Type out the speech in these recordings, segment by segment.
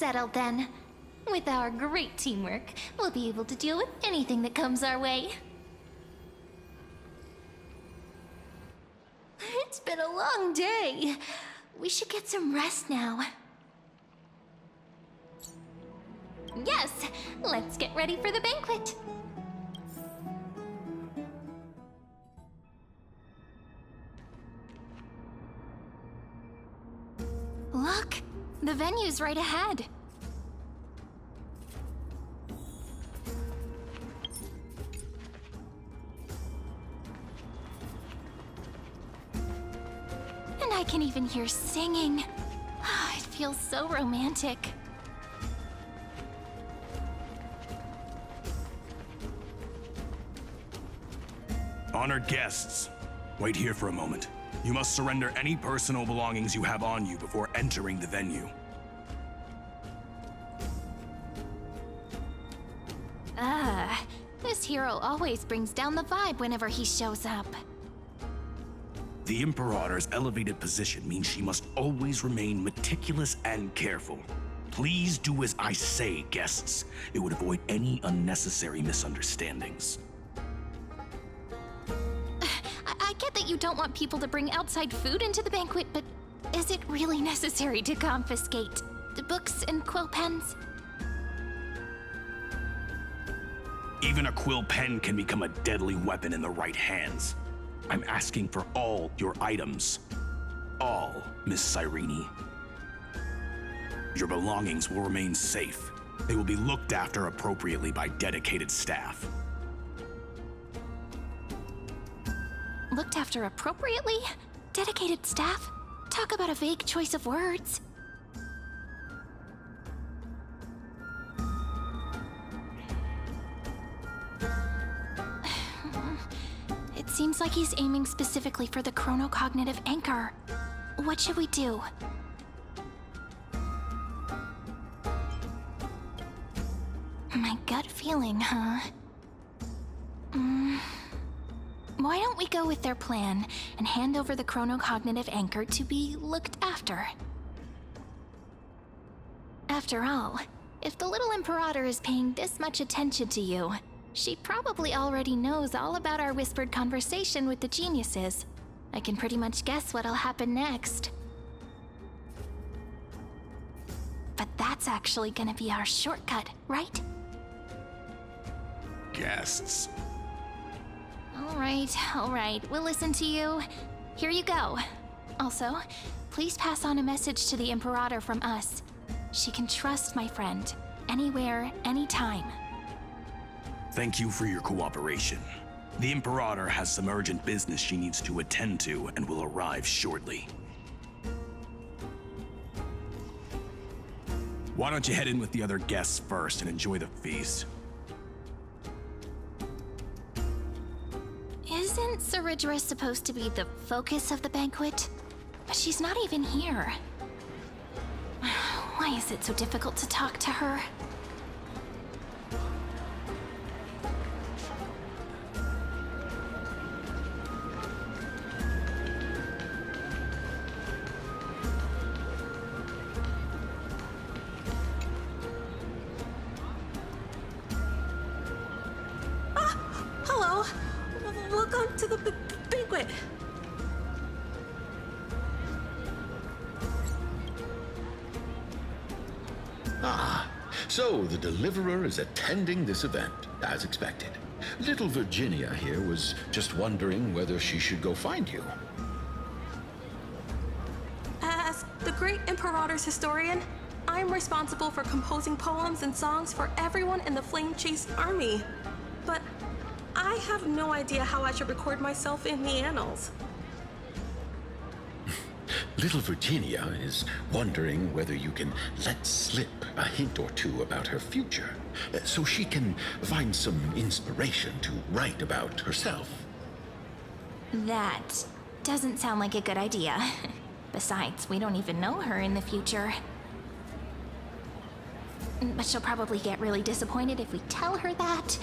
settled then. With our great teamwork, we'll be able to deal with anything that comes our way. It's been a long day. We should get some rest now. Yes, let's get ready for the banquet. Look, the venue's right ahead. And I can even hear singing. It feels so romantic. Honored guests, wait here for a moment. You must surrender any personal belongings you have on you before entering the venue. This hero always brings down the vibe whenever he shows up. The Imperator's elevated position means she must always remain meticulous and careful. Please do as I say, guests. It would avoid any unnecessary misunderstandings. I get that you don't want people to bring outside food into the banquet, but is it really necessary to confiscate the books and quill pens? Even a quill pen can become a deadly weapon in the right hands. I'm asking for all your items. All, Miss Cyrene. Your belongings will remain safe. They will be looked after appropriately by dedicated staff. Looked after appropriately? Dedicated staff? Talk about a vague choice of words. It seems like he's aiming specifically for the chronocognitive anchor. What should we do? My gut feeling, huh? Why don't we go with their plan and hand over the chronocognitive anchor to be looked after? After all, if the little Imperator is paying this much attention to you, she probably already knows all about our whispered conversation with the geniuses. I can pretty much guess what'll happen next. But that's actually gonna be our shortcut, right? Guests. All right, we'll listen to you. Here you go. Also, please pass on a message to the Imperator from us. She can trust my friend, anywhere, anytime. Thank you for your cooperation. The Imperator has some urgent business she needs to attend to and will arrive shortly. Why don't you head in with the other guests first and enjoy the feast? Isn't Saridra supposed to be the focus of the banquet? But she's not even here. Why is it so difficult to talk to her? Hello. Welcome to the banquet. So the Deliverer is attending this event, as expected. Little Virginia here was just wondering whether she should go find you. As the great Imperator's historian, I'm responsible for composing poems and songs for everyone in the Flame Chase army. But I have no idea how I should record myself in the annals. Little Virginia is wondering whether you can let slip a hint or two about her future, so she can find some inspiration to write about herself. That doesn't sound like a good idea. Besides, we don't even know her in the future. But she'll probably get really disappointed if we tell her that.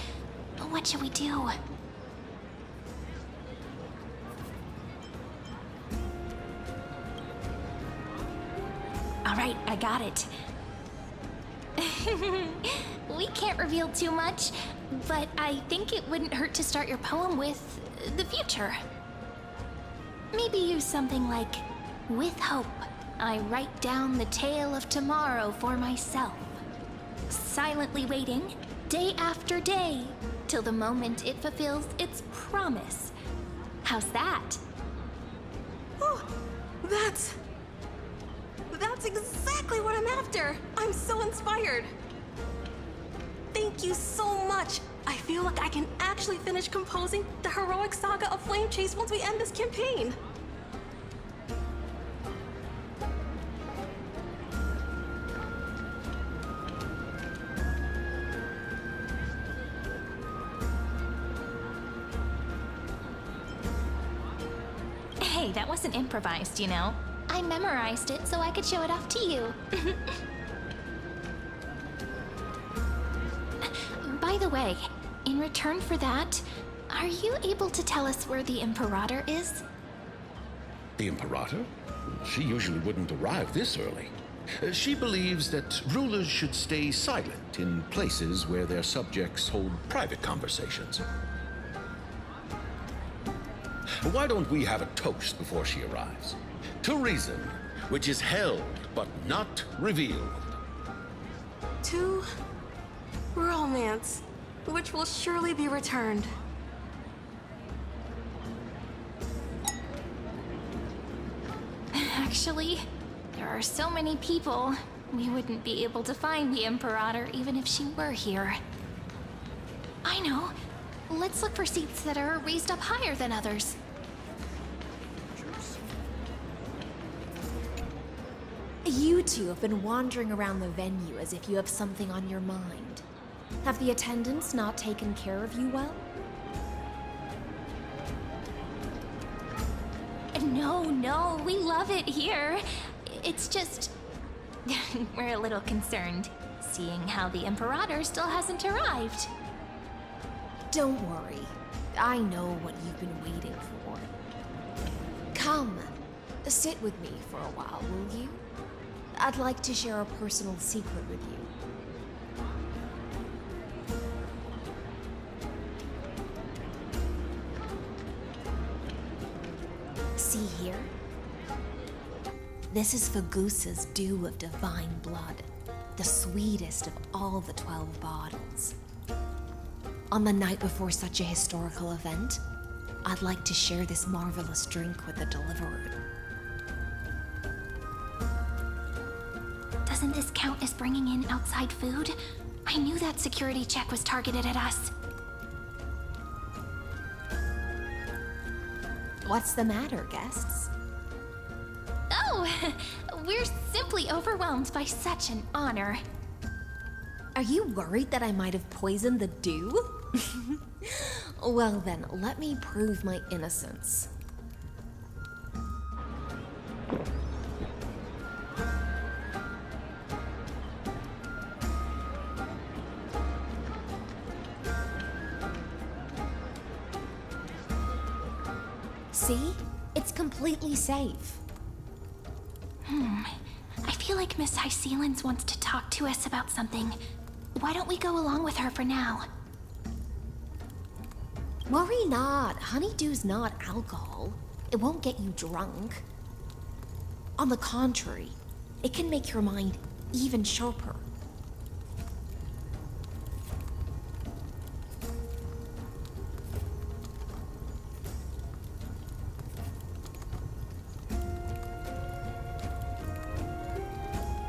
What should we do? All right, I got it. We can't reveal too much, but I think it wouldn't hurt to start your poem with the future. Maybe use something like, "With hope, I write down the tale of tomorrow for myself, silently waiting, day after day, till the moment it fulfills its promise." How's that? Oh, that's exactly what I'm after. I'm so inspired. Thank you so much. I feel like I can actually finish composing the heroic saga of Flame Chase once we end this campaign. Hey, that wasn't improvised, you know. I memorized it so I could show it off to you. By the way, in return for that, are you able to tell us where the Imperator is? The Imperator? She usually wouldn't arrive this early. She believes that rulers should stay silent in places where their subjects hold private conversations. Why don't we have a toast before she arrives? To reason, which is held but not revealed. To romance, which will surely be returned. Actually, there are so many people, we wouldn't be able to find the Imperator even if she were here. I know. Let's look for seats that are raised up higher than others. You two have been wandering around the venue as if you have something on your mind. Have the attendants not taken care of you well? No, we love it here. It's just... we're a little concerned, seeing how the Imperator still hasn't arrived. Don't worry. I know what you've been waiting for. Come, sit with me for a while, will you? I'd like to share a personal secret with you. See here? This is Fagusa's dew of divine blood, the sweetest of all the 12 bottles. On the night before such a historical event, I'd like to share this marvelous drink with the deliverer. Doesn't this count as bringing in outside food? I knew that security check was targeted at us. What's the matter, guests? Oh, we're simply overwhelmed by such an honor. Are you worried that I might have poisoned the dew? Well then, let me prove my innocence. See? It's completely safe. I feel like Miss Hysealins wants to talk to us about something. Why don't we go along with her for now? Worry not. Honeydew's not alcohol. It won't get you drunk. On the contrary, it can make your mind even sharper.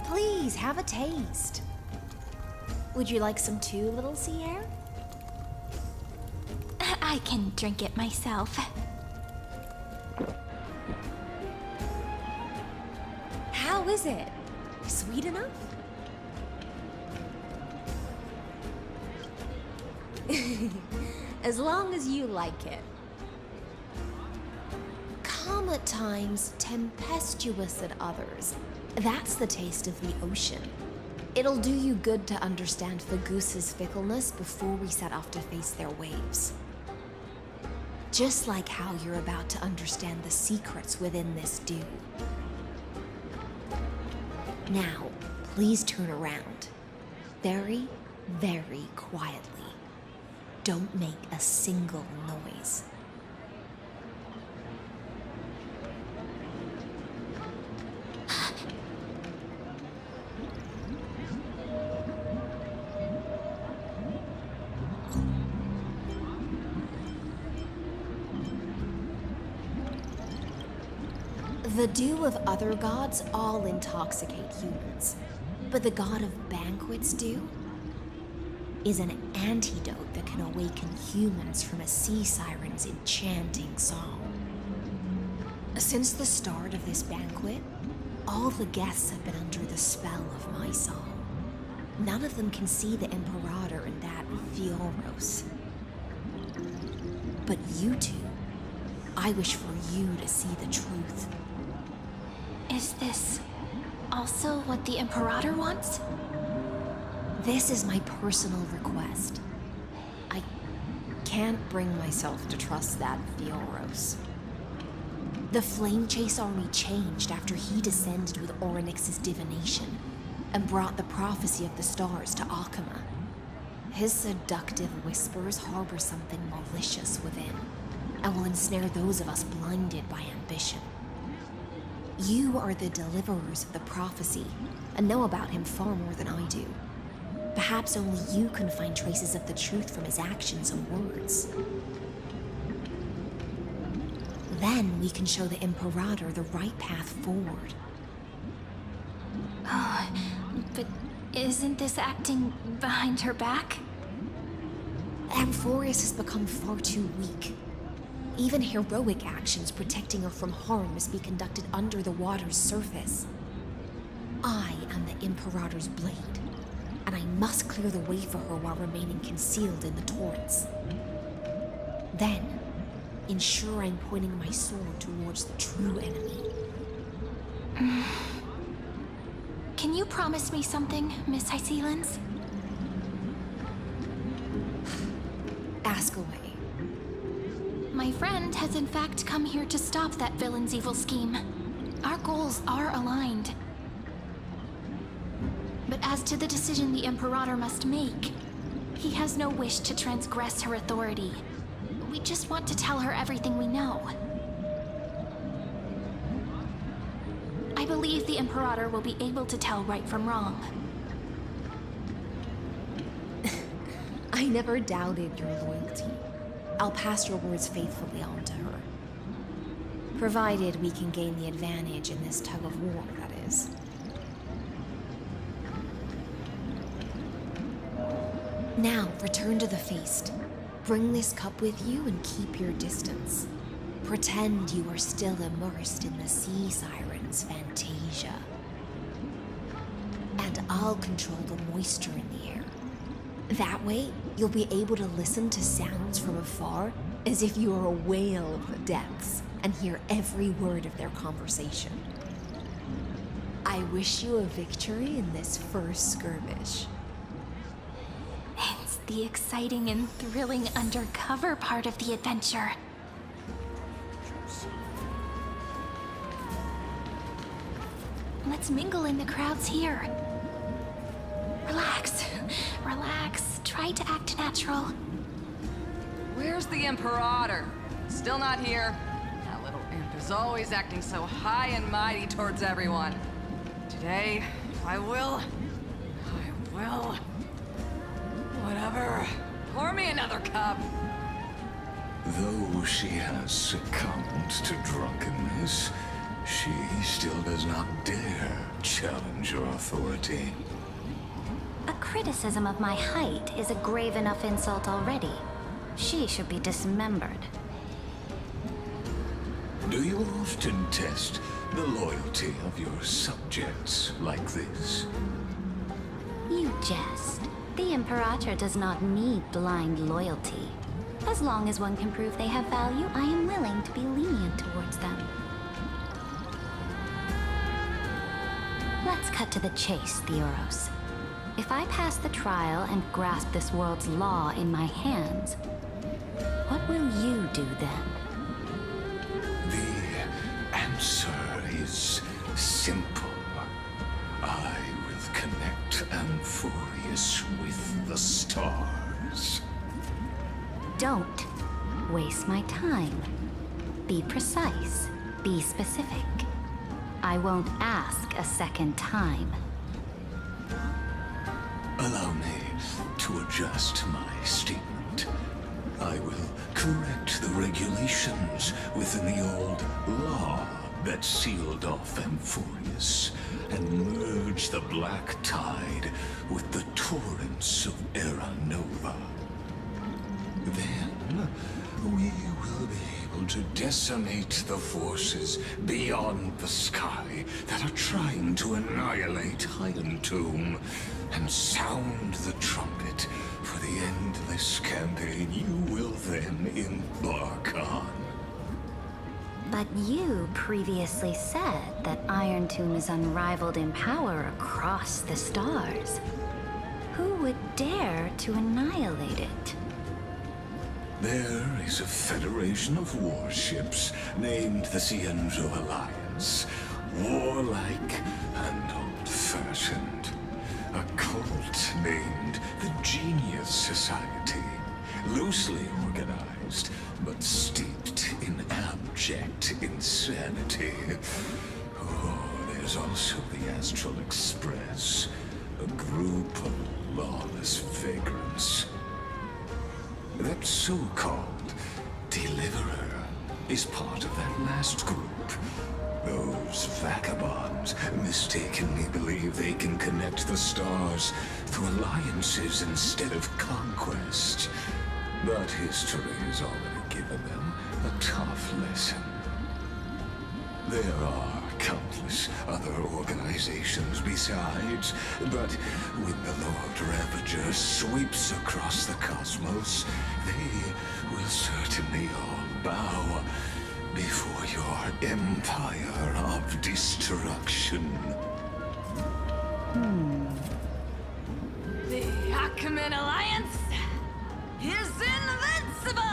Please, have a taste. Would you like some too, little Sierra? I can drink it myself. How is it? Sweet enough? As long as you like it. Calm at times, tempestuous at others. That's the taste of the ocean. It'll do you good to understand Fagusa's fickleness before we set off to face their waves. Just like how you're about to understand the secrets within this dew. Now, please turn around. Very, very quietly. Don't make a single noise. The dew of other gods all intoxicate humans, but the god of banquets dew is an antidote that can awaken humans from a sea siren's enchanting song. Since the start of this banquet, all the guests have been under the spell of my song. None of them can see the Imperator and that Fioros. But you two, I wish for you to see the truth. Is this also what the Imperator wants? This is my personal request. I can't bring myself to trust that Fioros. The Flame Chase Army changed after he descended with Orynyx's divination and brought the prophecy of the stars to Akama. His seductive whispers harbor something malicious within and will ensnare those of us blinded by ambition. You are the deliverers of the prophecy and know about him far more than I do. Perhaps only you can find traces of the truth from his actions and words. Then we can show the Imperator the right path forward. Oh, but isn't this acting behind her back? Amphorius has become far too weak. Even heroic actions protecting her from harm must be conducted under the water's surface. I am the Imperator's blade, and I must clear the way for her while remaining concealed in the torrents. Then, ensure I'm pointing my sword towards the true enemy. Can you promise me something, Miss Hycelens? Ask away. My friend has in fact come here to stop that villain's evil scheme. Our goals are aligned. But as to the decision the Imperator must make, he has no wish to transgress her authority. We just want to tell her everything we know. I believe the Imperator will be able to tell right from wrong. I never doubted your loyalty. I'll pass your words faithfully on to her. Provided we can gain the advantage in this tug of war, that is. Now, return to the feast. Bring this cup with you and keep your distance. Pretend you are still immersed in the sea siren's fantasia. And I'll control the moisture in the air. That way, you'll be able to listen to sounds from afar as if you are a whale of the depths and hear every word of their conversation. I wish you a victory in this first skirmish. It's the exciting and thrilling undercover part of the adventure. Let's mingle in the crowds here. Relax, relax. Try to act natural. Where's the Imperator? Still not here. That little imp is always acting so high and mighty towards everyone. Today, I will. Whatever. Pour me another cup. Though she has succumbed to drunkenness, she still does not dare challenge your authority. A criticism of my height is a grave enough insult already. She should be dismembered. Do you often test the loyalty of your subjects like this? You jest. The Imperator does not need blind loyalty. As long as one can prove they have value, I am willing to be lenient towards them. Let's cut to the chase, Theoros. If I pass the trial and grasp this world's law in my hands, what will you do then? The answer is simple. I will connect Amphorius Don't waste my time. Be precise. Be specific. I won't ask a second time. Allow me to adjust my statement. I will correct the regulations within the old law that sealed off Amphorius and merge the black tide with the torrents of Era Nova. Then we will be able to decimate the forces beyond the sky that are trying to annihilate Iron Tomb and sound the trumpet for the endless campaign you will then embark on. But you previously said that Iron Tomb is unrivaled in power across the stars. Who would dare to annihilate it? There is a federation of warships named the Cienzo Alliance. Warlike and old-fashioned. A cult named the Genius Society. Loosely organized, but steeped in abject insanity. Oh, there's also the Astral Express. A group of lawless vagrants. That so-called Deliverer is part of that last group. Those vagabonds mistakenly believe they can connect the stars through alliances instead of conquest. But history has already given them a tough lesson. There are countless other organizations besides, but when the Lord Ravager sweeps across the cosmos, they will certainly all bow before your empire of destruction. The Ackman Alliance is invincible!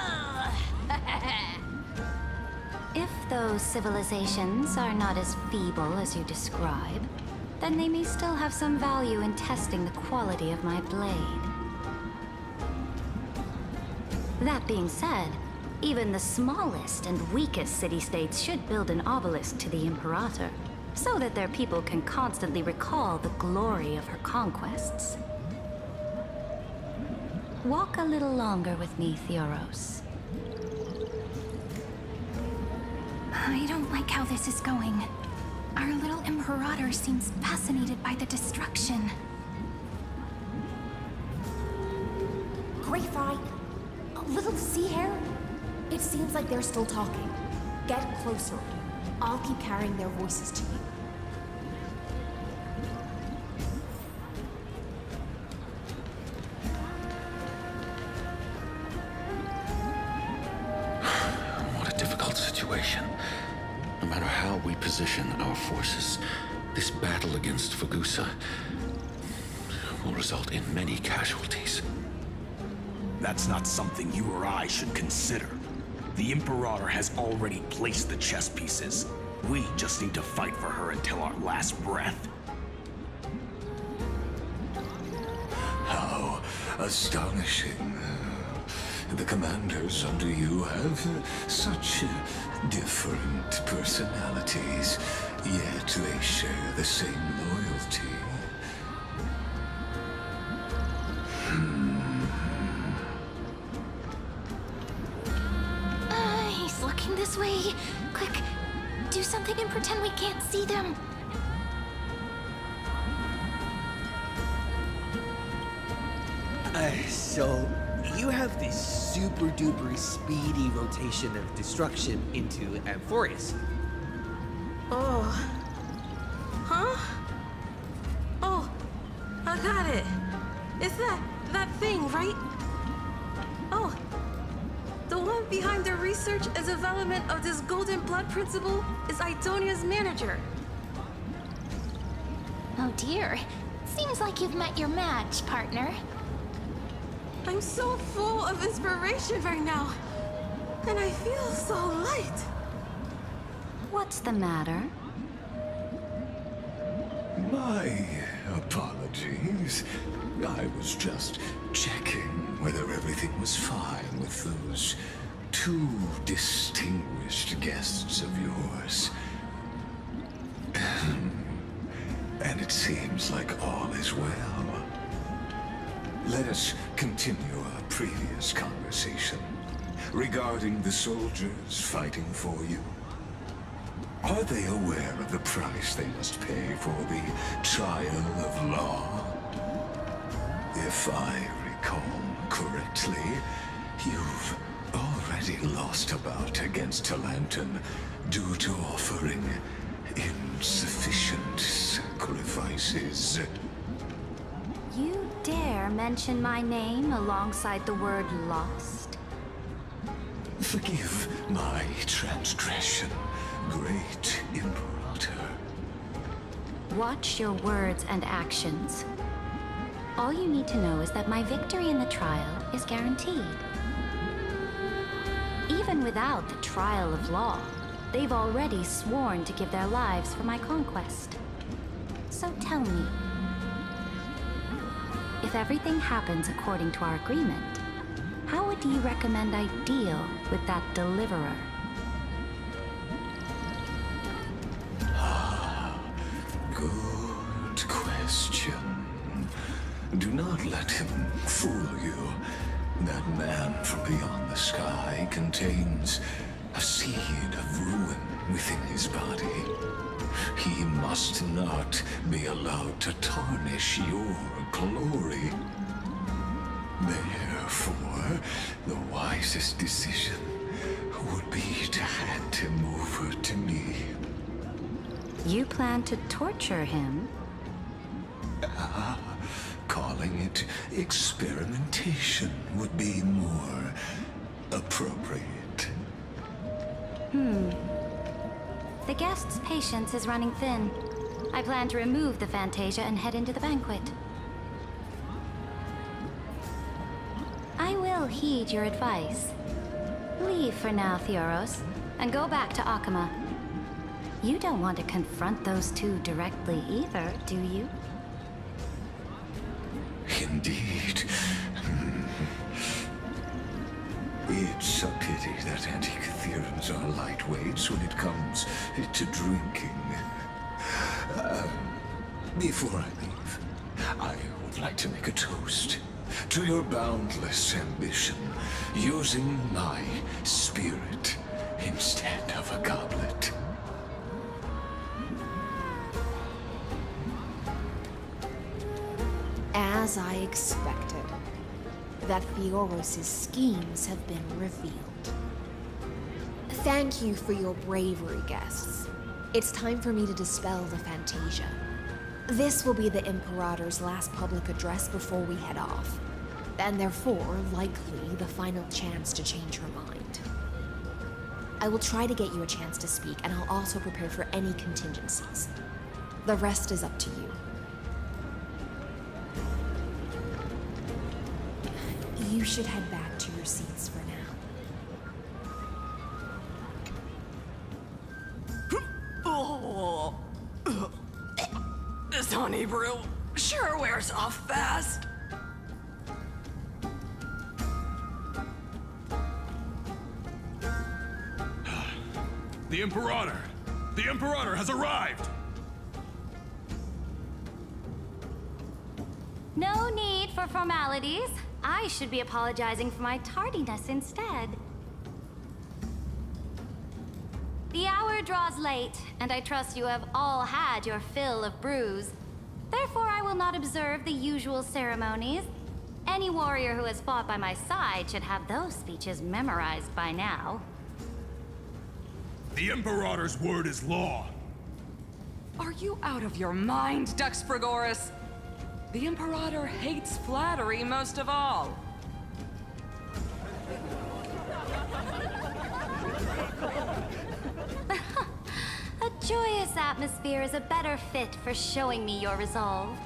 If those civilizations are not as feeble as you describe, then they may still have some value in testing the quality of my blade. That being said, even the smallest and weakest city-states should build an obelisk to the Imperator, so that their people can constantly recall the glory of her conquests. Walk a little longer with me, Theoros. I don't like how this is going. Our little Imperator seems fascinated by the destruction. Grapevine, a little sea hare? It seems like they're still talking. Get closer. I'll keep carrying their voices to you. What a difficult situation. No matter how we position our forces, this battle against Fagusa will result in many casualties. That's not something you or I should consider. The Imperator has already placed the chess pieces. We just need to fight for her until our last breath. How astonishing. The commanders under you have such different personalities, yet they share the same loyalty. He's looking this way. Quick, do something and pretend we can't see them. So, you have this super duper speedy rotation of destruction into Amphorius. Oh. Huh? Oh, I got it. It's that thing, right? Oh. The one behind the research and development of this golden blood principle is Idonia's manager. Oh dear. Seems like you've met your match, partner. I'm so full of inspiration right now. And I feel so light. What's the matter? My, Apologies. I was just checking whether everything was fine with those two distinguished guests of yours. And it seems like all is well. Let us continue our previous conversation regarding the soldiers fighting for you. Are they aware of the price they must pay for the trial of law? If I recall correctly, you've already lost a bout against Talanton due to offering insufficient sacrifices. You dare mention my name alongside the word lost? Forgive my transgression, great Imperator. Watch your words and actions. All you need to know is that my victory in the trial is guaranteed. Even without the trial of law, they've already sworn to give their lives for my conquest. So tell me, if everything happens according to our agreement, how would you recommend I deal with that deliverer? Good question. Do not let him fool you. That man from beyond the sky contains a seed of ruin within his body. He must not be allowed to tarnish your glory. Therefore, the wisest decision would be to hand him over to me. You plan to torture him? Calling it experimentation would be more appropriate. The guest's patience is running thin. I plan to remove the Fantasia and head into the banquet. I will heed your advice. Leave for now, Theoros, and go back to Akama. You don't want to confront those two directly either, do you? Indeed. It's a pity that Antikytherians are lightweights when it comes to drinking. Before I leave, I would like to make a toast to your boundless ambition, using my spirit instead of a goblet. As I expected, that Theoros' schemes have been revealed. Thank you for your bravery, guests. It's time for me to dispel the Fantasia. This will be the Imperator's last public address before we head off, and therefore, likely, the final chance to change her mind. I will try to get you a chance to speak, and I'll also prepare for any contingencies. The rest is up to you. You should head back to your seats for now. Oh. This honey brew sure wears off fast. The Imperator! The Imperator has arrived! No need for formalities. I should be apologizing for my tardiness instead. The hour draws late, and I trust you have all had your fill of brews. Therefore, I will not observe the usual ceremonies. Any warrior who has fought by my side should have those speeches memorized by now. The Imperator's word is law. Are you out of your mind, Dux Frigoris? The Imperator hates flattery most of all. A joyous atmosphere is a better fit for showing me your resolve.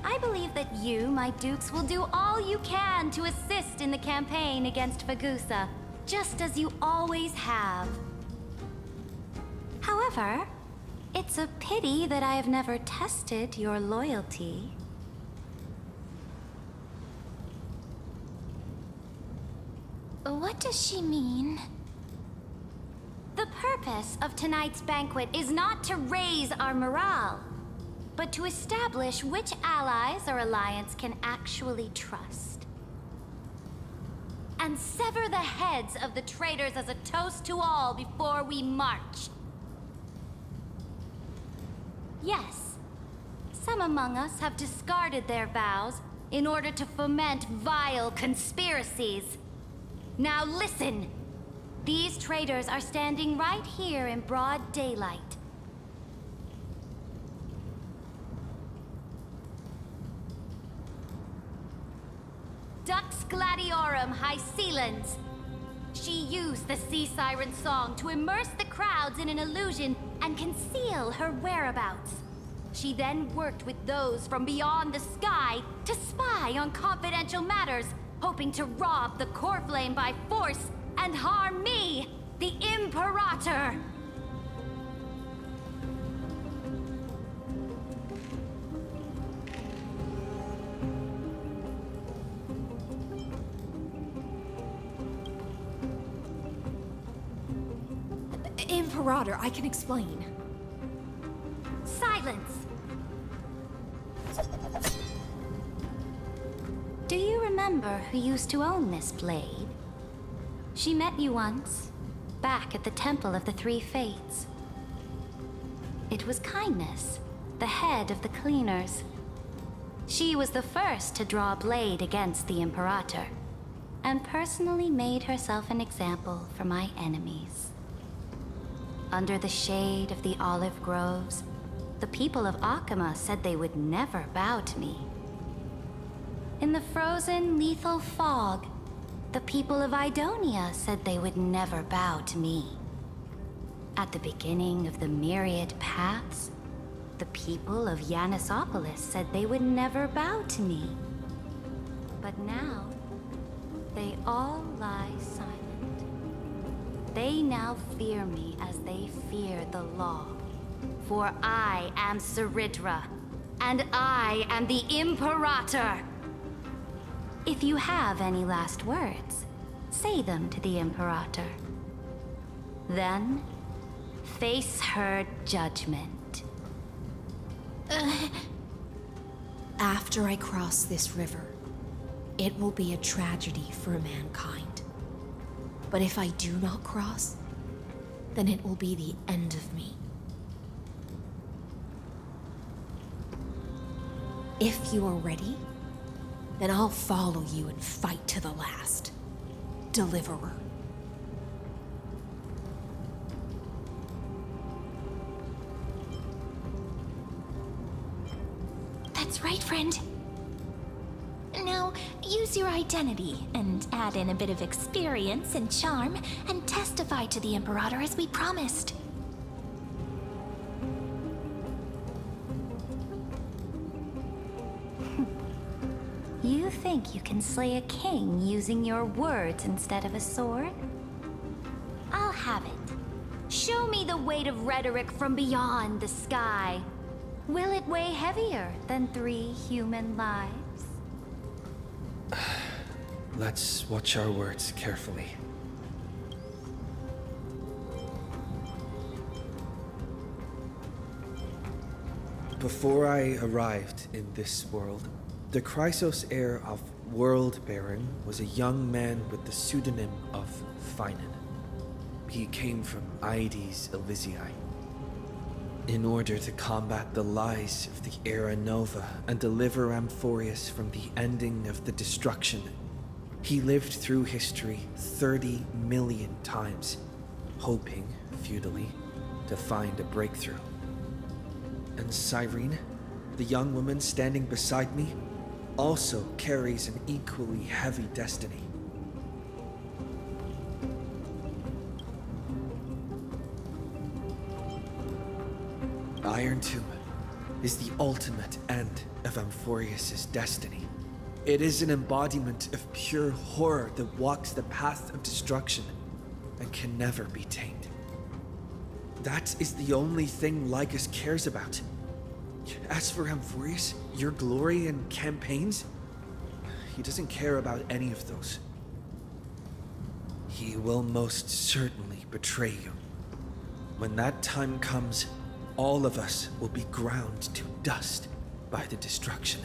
I believe that you, my dukes, will do all you can to assist in the campaign against Fagusa, just as you always have. However, It's a pity that I have never tested your loyalty. What does she mean? The purpose of tonight's banquet is not to raise our morale, but to establish which allies our alliance can actually trust. And sever the heads of the traitors as a toast to all before we march. Yes, some among us have discarded their vows in order to foment vile conspiracies. Now listen! These traitors are standing right here in broad daylight. Dux Gladiorum Hycelens. She used the sea siren song to immerse the crowds in an illusion and conceal her whereabouts. She then worked with those from beyond the sky to spy on confidential matters, hoping to rob the core flame by force and harm me, the Imperator! Imperator, I can explain. Silence! Do you remember who used to own this blade? She met you once, back at the Temple of the Three Fates. It was Kindness, the head of the cleaners. She was the first to draw a blade against the Imperator, and personally made herself an example for my enemies. Under the shade of the olive groves, the people of Akama said they would never bow to me. In the frozen, lethal fog, the people of Idonia said they would never bow to me. At the beginning of the myriad paths, the people of Yanisopolis said they would never bow to me. But now, they all lie silent. They now fear me as they fear the law. For I am Saridra, and I am the Imperator! If you have any last words, say them to the Imperator. Then, face her judgment. After I cross this river, it will be a tragedy for mankind. But if I do not cross, then it will be the end of me. If you are ready, then I'll follow you and fight to the last. Deliverer. That's right, friend. Now, use your identity and add in a bit of experience and charm and testify to the Imperator as we promised. You think you can slay a king using your words instead of a sword? I'll have it. Show me the weight of rhetoric from beyond the sky. Will it weigh heavier than 3 human lives? Let's watch our words carefully. Before I arrived in this world, the Chrysos heir of World Baron was a young man with the pseudonym of Finan. He came from Aedes Elysiae. In order to combat the lies of the Era Nova and deliver Amphorius from the ending of the destruction, he lived through history 30 million times, hoping, futilely, to find a breakthrough. And Cyrene, the young woman standing beside me, also carries an equally heavy destiny. Iron Tomb is the ultimate end of Amphorius' destiny. It is an embodiment of pure horror that walks the path of destruction and can never be tamed. That is the only thing Lycus cares about. As for Amphorius, your glory and campaigns, he doesn't care about any of those. He will most certainly betray you. When that time comes, all of us will be ground to dust by the destruction.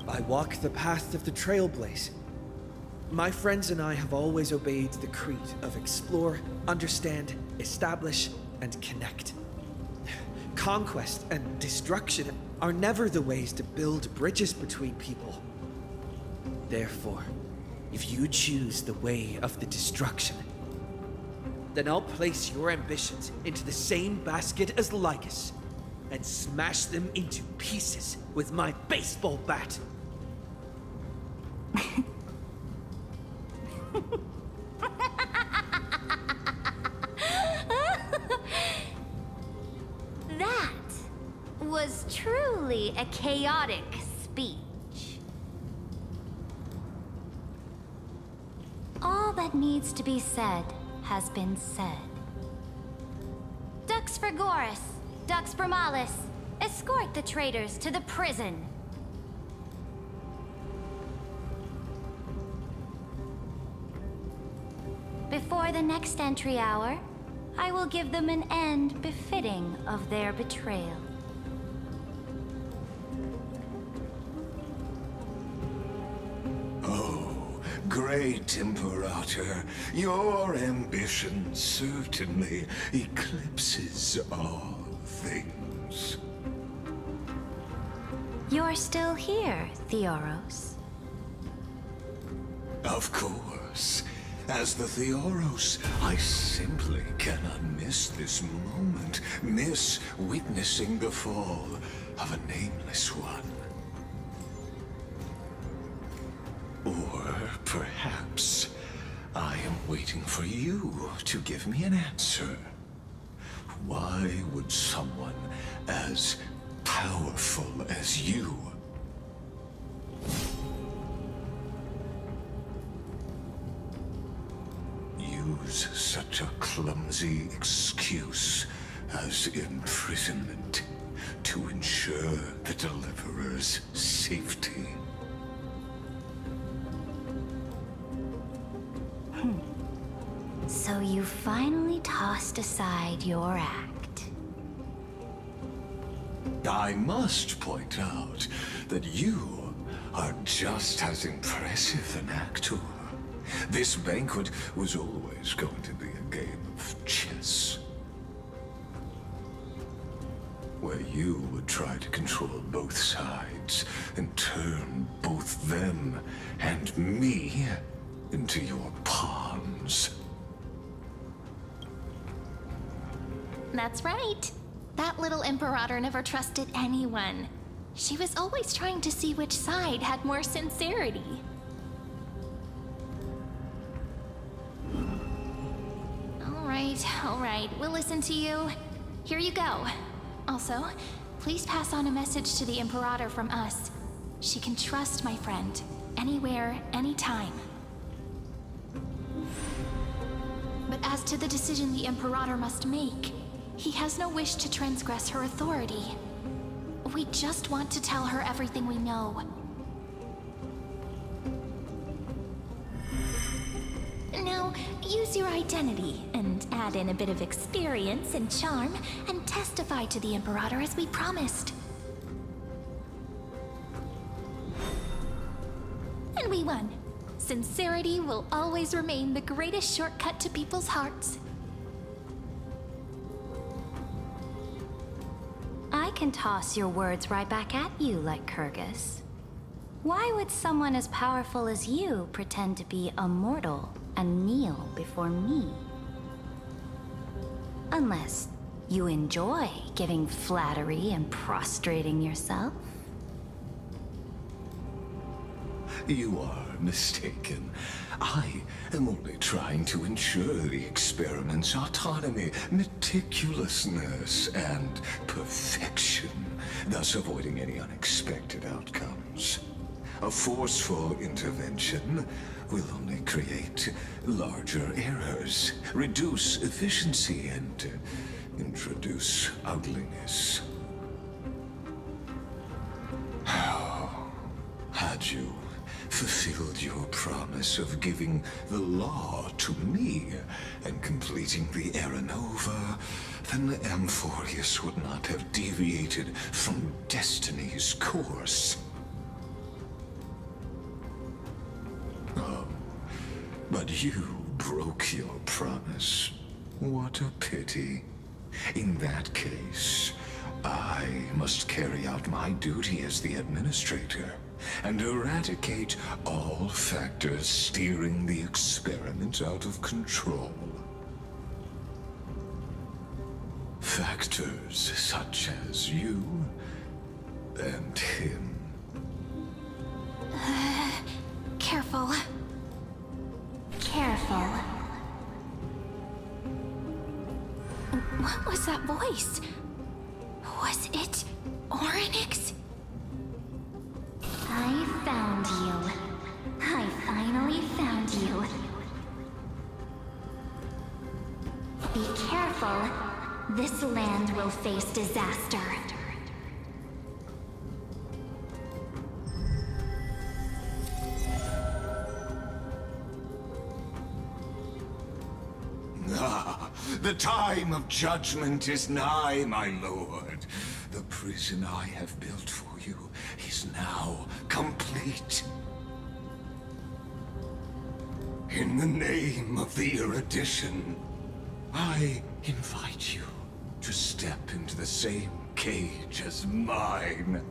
I walk the path of the Trailblaze. My friends and I have always obeyed the creed of explore, understand, establish, and connect. Conquest and destruction are never the ways to build bridges between people. Therefore, if you choose the way of the destruction, then I'll place your ambitions into the same basket as Lycus and smash them into pieces with my baseball bat. That was truly a chaotic speech. All that needs to be said has been said. Dux Frigoris, Dux Bromalis, escort the traitors to the prison. Before the next entry hour, I will give them an end befitting of their betrayal. Oh, great Imperator, your ambition certainly eclipses all things. You're still here, Theoros. Of course. As the Theoros, I simply cannot miss this moment, miss witnessing the fall of a nameless one. Or perhaps I am waiting for you to give me an answer. Why would someone as powerful as you use such a clumsy excuse as imprisonment to ensure the Deliverer's safety? So you finally tossed aside your act. I must point out that you are just as impressive an actor. This banquet was always going to be a game of chess, where you would try to control both sides and turn both them and me into your pawns. That's right. That little Imperator never trusted anyone. She was always trying to see which side had more sincerity. All right, we'll listen to you. Here you go. Also, please pass on a message to the Imperator from us. She can trust my friend, anywhere, anytime. But as to the decision the Imperator must make, he has no wish to transgress her authority. We just want to tell her everything we know. Now, use your identity and add in a bit of experience and charm and testify to the Imperator as we promised. And we won. Sincerity will always remain the greatest shortcut to people's hearts. I can toss your words right back at you, like Kyrgyz. Why would someone as powerful as you pretend to be a mortal and kneel before me? Unless you enjoy giving flattery and prostrating yourself. You are mistaken. I am only trying to ensure the experiment's autonomy, meticulousness, and perfection, thus avoiding any unexpected outcomes. A forceful intervention will only create larger errors, reduce efficiency, and introduce ugliness. How had you fulfilled your promise of giving the law to me and completing the Era Nova, then the Amphorius would not have deviated from destiny's course. Oh, but you broke your promise. What a pity. In that case, I must carry out my duty as the administrator and eradicate all factors steering the experiment out of control. Factors such as you and him. Careful. Careful. What was that voice? Was it Oryx? I found you. I finally found you. Be careful. This land will face disaster. Ah, the time of judgment is nigh, my lord. The prison I have built for you is now complete. In the name of the erudition, I invite you to step into the same cage as mine.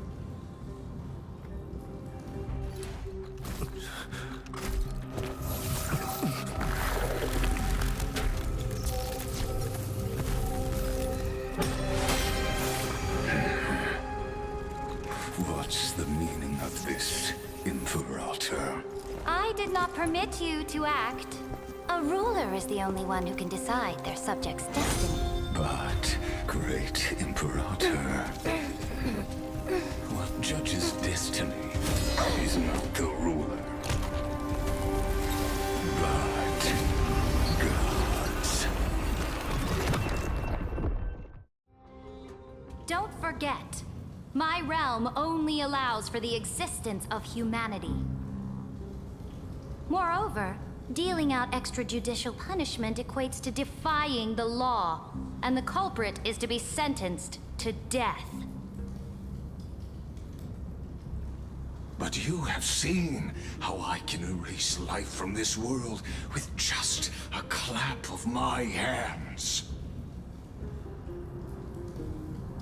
What's the meaning of this, Imperator? I did not permit you to act. A ruler is the only one who can decide their subject's destiny. But, great Imperator, what judges destiny is not the ruler, but gods. Don't forget, my realm only allows for the existence of humanity. Moreover, dealing out extrajudicial punishment equates to defying the law, and the culprit is to be sentenced to death. But you have seen how I can erase life from this world with just a clap of my hands.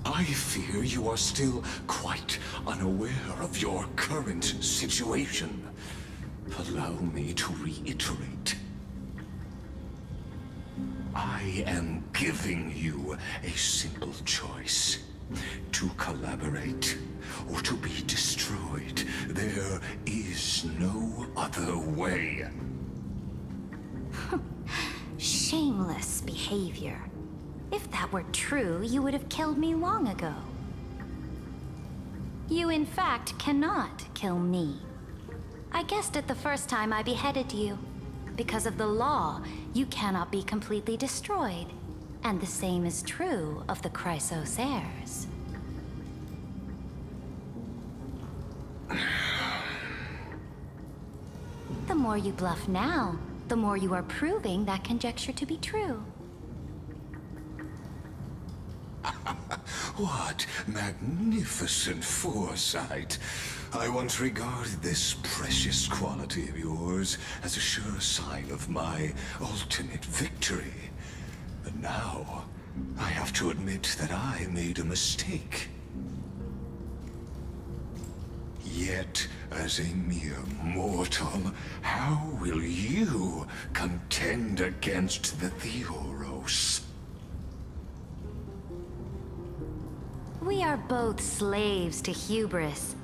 I fear you are still quite unaware of your current situation. Allow me to reiterate. I am giving you a simple choice. To collaborate or to be destroyed. There is no other way. Shameless behavior. If that were true, you would have killed me long ago. You, in fact, cannot kill me. I guessed it the first time I beheaded you. Because of the law, you cannot be completely destroyed. And the same is true of the Chrysos heirs. The more you bluff now, the more you are proving that conjecture to be true. What magnificent foresight. I once regarded this precious quality of yours as a sure sign of my ultimate victory. But now, I have to admit that I made a mistake. Yet, as a mere mortal, how will you contend against the Theoros? We are both slaves to hubris.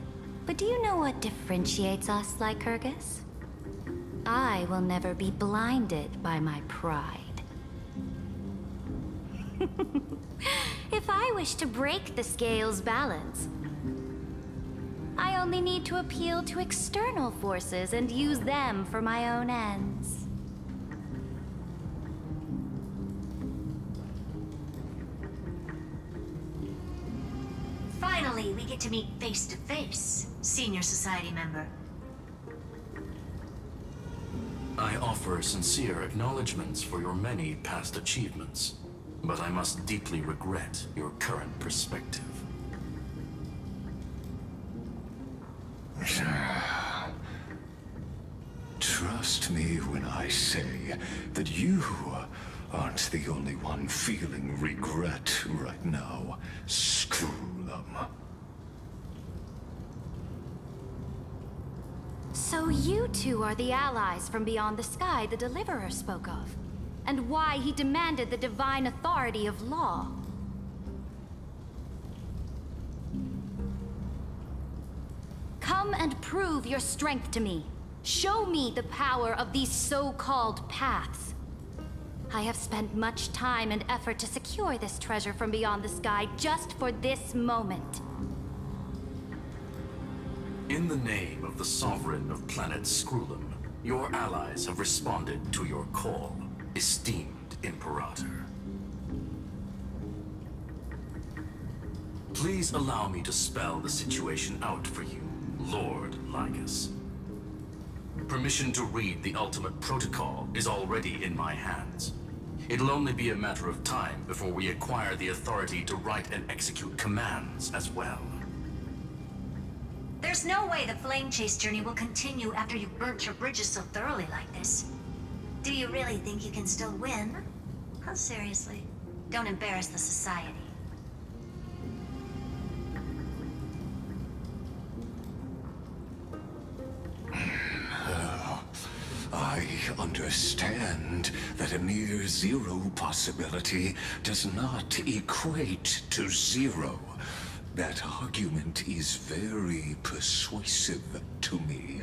But do you know what differentiates us, Lycurgus? I will never be blinded by my pride. If I wish to break the scale's balance, I only need to appeal to external forces and use them for my own ends. Finally, we get to meet face to face, senior society member. I offer sincere acknowledgments for your many past achievements, but I must deeply regret your current perspective. Trust me when I say that you aren't the only one feeling regret right now, Scroolum. So you two are the allies from beyond the sky the Deliverer spoke of, and why he demanded the divine authority of law. Come and prove your strength to me. Show me the power of these so-called paths. I have spent much time and effort to secure this treasure from beyond the sky just for this moment. In the name of the Sovereign of Planet Scroolum, your allies have responded to your call, esteemed Imperator. Please allow me to spell the situation out for you, Lord Lygus. Permission to read the ultimate protocol is already in my hands. It'll only be a matter of time before we acquire the authority to write and execute commands as well. There's no way the flame chase journey will continue after you've burnt your bridges so thoroughly like this. Do you really think you can still win? Oh, seriously. Don't embarrass the society. I understand that a mere zero possibility does not equate to zero. That argument is very persuasive to me.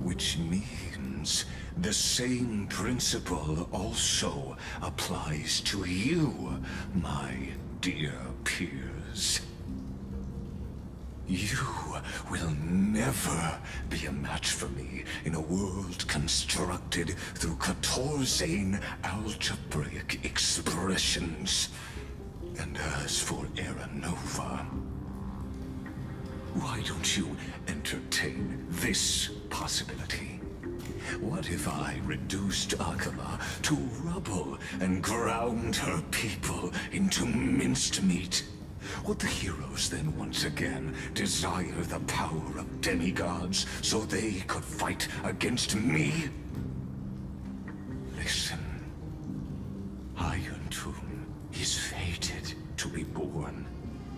Which means the same principle also applies to you, my dear peers. You will never be a match for me in a world constructed through Catorzane algebraic expressions. And as for Aranova, why don't you entertain this possibility? What if I reduced Akala to rubble and ground her people into minced meat? Would the heroes then once again desire the power of demigods so they could fight against me? Listen, Iron Tomb is fated to be born.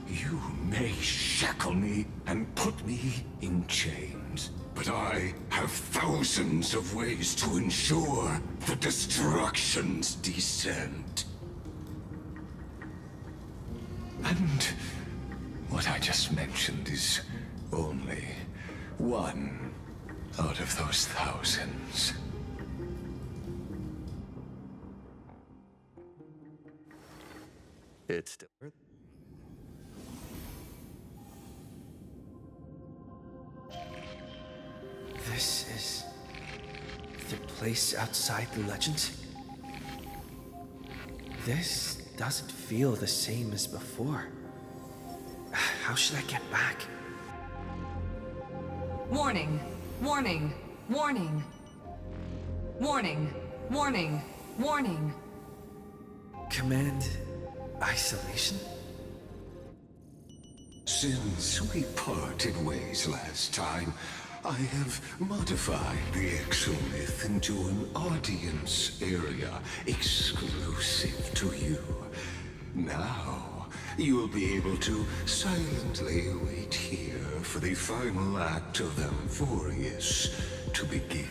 You may shackle me and put me in chains, but I have thousands of ways to ensure the destruction's descent. And what I just mentioned is only one out of those thousands. It's still. This is the place outside the legends. This doesn't feel the same as before. How should I get back? Warning, warning, warning. Warning, warning, warning. Command isolation? Since we parted ways last time, I have modified the exomyth into an audience area exclusive to you. Now, you'll be able to silently wait here for the final act of Amphorius to begin.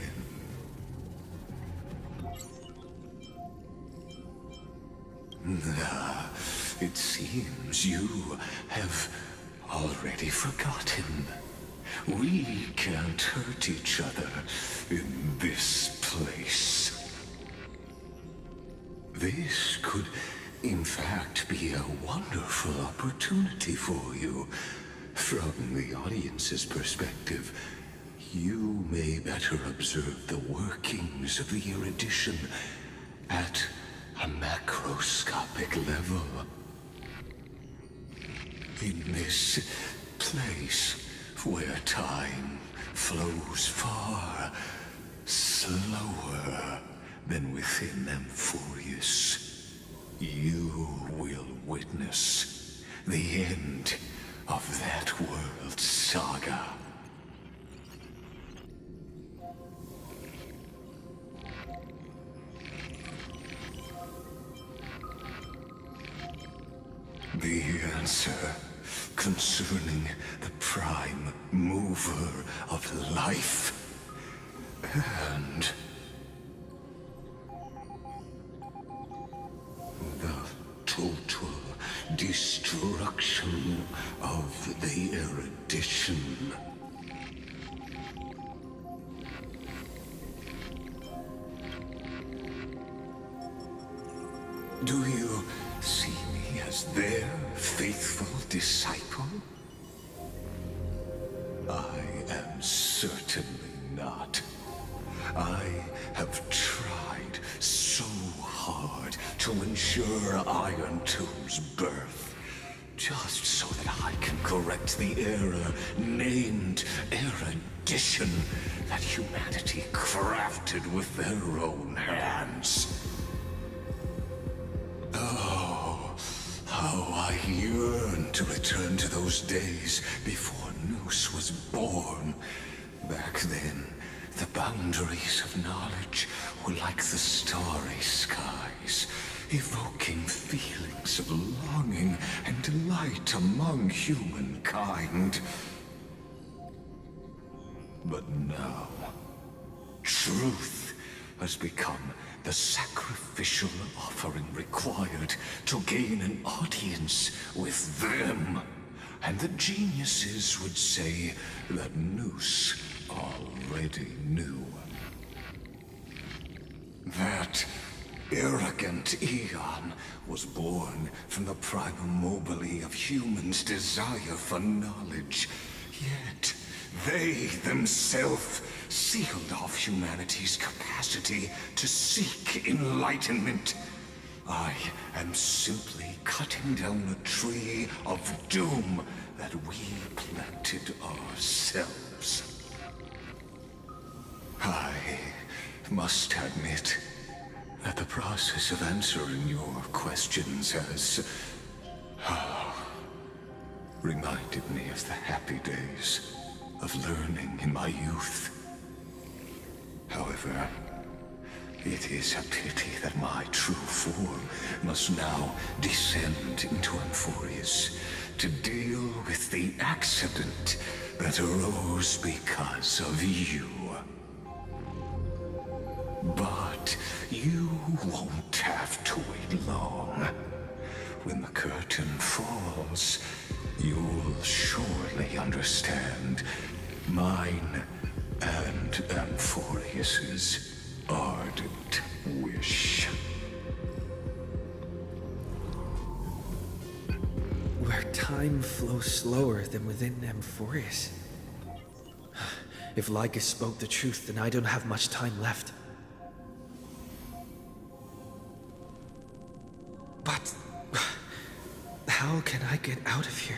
It seems you have already forgotten. We can't hurt each other in this place. This could, in fact, be a wonderful opportunity for you. From the audience's perspective, you may better observe the workings of the erudition at a macroscopic level. In this place where time flows far slower than within Amphorius, you will witness the end of that world's saga. The answer concerning the prime mover of life and the total destruction of the erudition. Do you see me as their faithful disciple? I am certainly not. I have tried so hard to ensure Iron Tomb's birth, just so that I can correct the error named erudition that humanity crafted with their own hands. Oh, how I yearn to return to those days before Noose was born. Back then, the boundaries of knowledge were like the starry skies, evoking feelings of longing and delight among humankind. But now, truth has become the sacrificial offering required to gain an audience with them. And the geniuses would say that Noose already knew. That arrogant Eon was born from the primal mobile of humans' desire for knowledge. Yet they themselves sealed off humanity's capacity to seek enlightenment. I am simply cutting down a tree of doom that we planted ourselves. I must admit that the process of answering your questions has reminded me of the happy days of learning in my youth. However, it is a pity that my true form must now descend into Amphorius to deal with the accident that arose because of you. But you won't have to wait long. When the curtain falls, you'll surely understand mine and Amphorius's ardent wish. Where time flows slower than within Amphorius. If Lycus spoke the truth, then I don't have much time left. But how can I get out of here?